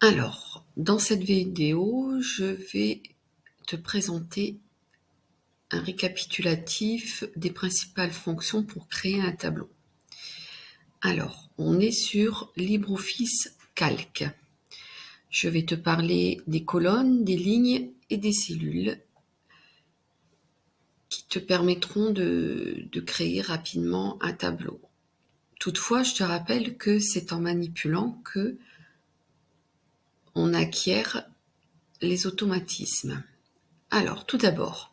Alors, dans cette vidéo, je vais te présenter un récapitulatif des principales fonctions pour créer un tableau. Alors, on est sur LibreOffice Calc. Je vais te parler des colonnes, des lignes et des cellules qui te permettront de créer rapidement un tableau. Toutefois, je te rappelle que c'est en manipulant que on acquiert les automatismes. Alors, tout d'abord,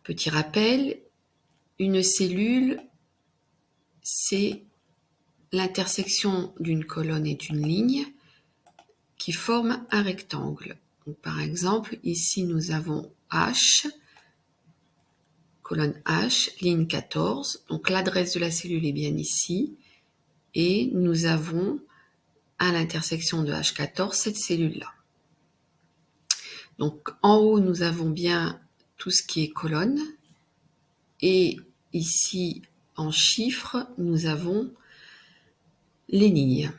petit rappel, une cellule, c'est l'intersection d'une colonne et d'une ligne qui forment un rectangle. Donc, par exemple, ici nous avons H, colonne H, ligne 14. Donc l'adresse de la cellule est bien ici. Et nous avons à l'intersection de H14 cette cellule-là. Donc en haut, nous avons bien tout ce qui est colonne. Et ici, en chiffres, nous avons les lignes.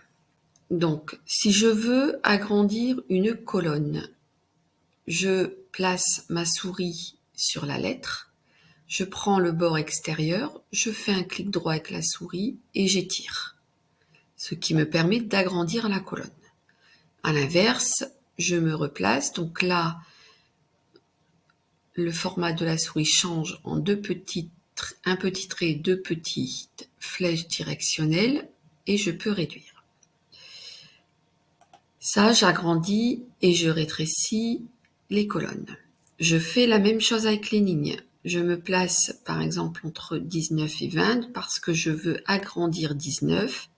Donc, si je veux agrandir une colonne, je place ma souris sur la lettre, je prends le bord extérieur, je fais un clic droit avec la souris et j'étire, ce qui me permet d'agrandir la colonne. À l'inverse, je me replace, donc là, le format de la souris change en un petit trait, deux petites flèches directionnelles et je peux réduire. Ça, j'agrandis et je rétrécis les colonnes. Je fais la même chose avec les lignes. Je me place par exemple entre 19 et 20 parce que je veux agrandir 19.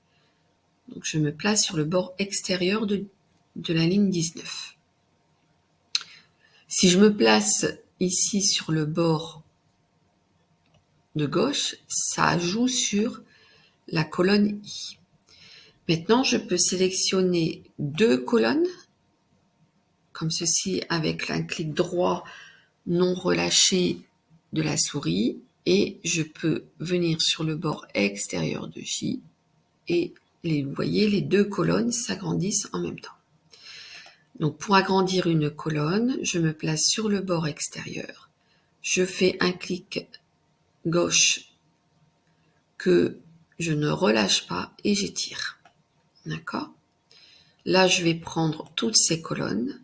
Donc je me place sur le bord extérieur de la ligne 19. Si je me place ici sur le bord de gauche, ça joue sur la colonne I. Maintenant, je peux sélectionner deux colonnes, comme ceci, avec un clic droit non relâché de la souris, et je peux venir sur le bord extérieur de J, et vous voyez, les deux colonnes s'agrandissent en même temps. Donc pour agrandir une colonne, je me place sur le bord extérieur, je fais un clic gauche que je ne relâche pas et j'étire. D'accord ? Là, je vais prendre toutes ces colonnes,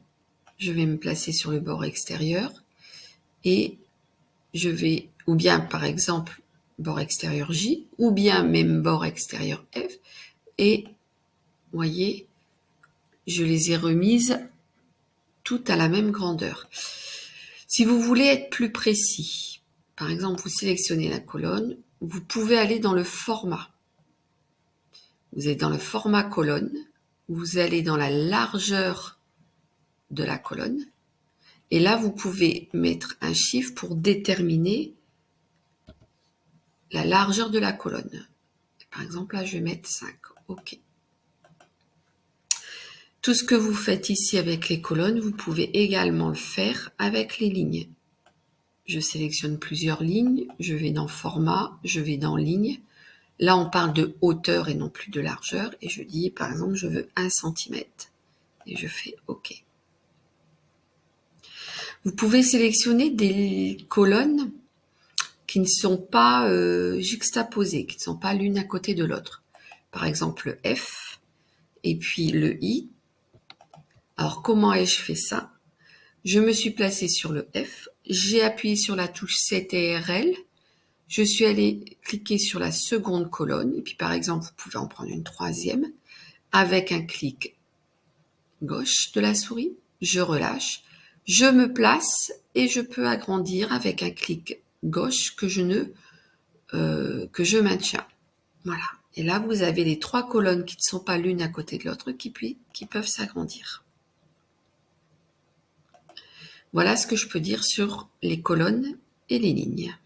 je vais me placer sur le bord extérieur et je vais, ou bien par exemple, bord extérieur J, ou bien même bord extérieur F, et vous voyez, je les ai remises toutes à la même grandeur. Si vous voulez être plus précis, par exemple, vous sélectionnez la colonne, vous pouvez aller dans le format. Vous êtes dans le format colonne, vous allez dans la largeur de la colonne, et là, vous pouvez mettre un chiffre pour déterminer la largeur de la colonne. Par exemple, là, je vais mettre 5. OK. Tout ce que vous faites ici avec les colonnes, vous pouvez également le faire avec les lignes. Je sélectionne plusieurs lignes, je vais dans format, je vais dans ligne. Là, on parle de hauteur et non plus de largeur. Et je dis, par exemple, je veux 1 cm. Et je fais OK. Vous pouvez sélectionner des colonnes qui ne sont pas juxtaposées, qui ne sont pas l'une à côté de l'autre. Par exemple, le F et puis le I. Alors, comment ai-je fait ça ? Je me suis placée sur le F, j'ai appuyé sur la touche CTRL, je suis allée cliquer sur la seconde colonne, et puis par exemple, vous pouvez en prendre une troisième, avec un clic gauche de la souris, je relâche, je me place et je peux agrandir avec un clic gauche que je maintiens. Voilà. Et là, vous avez les trois colonnes qui ne sont pas l'une à côté de l'autre qui peuvent s'agrandir. Voilà ce que je peux dire sur les colonnes et les lignes.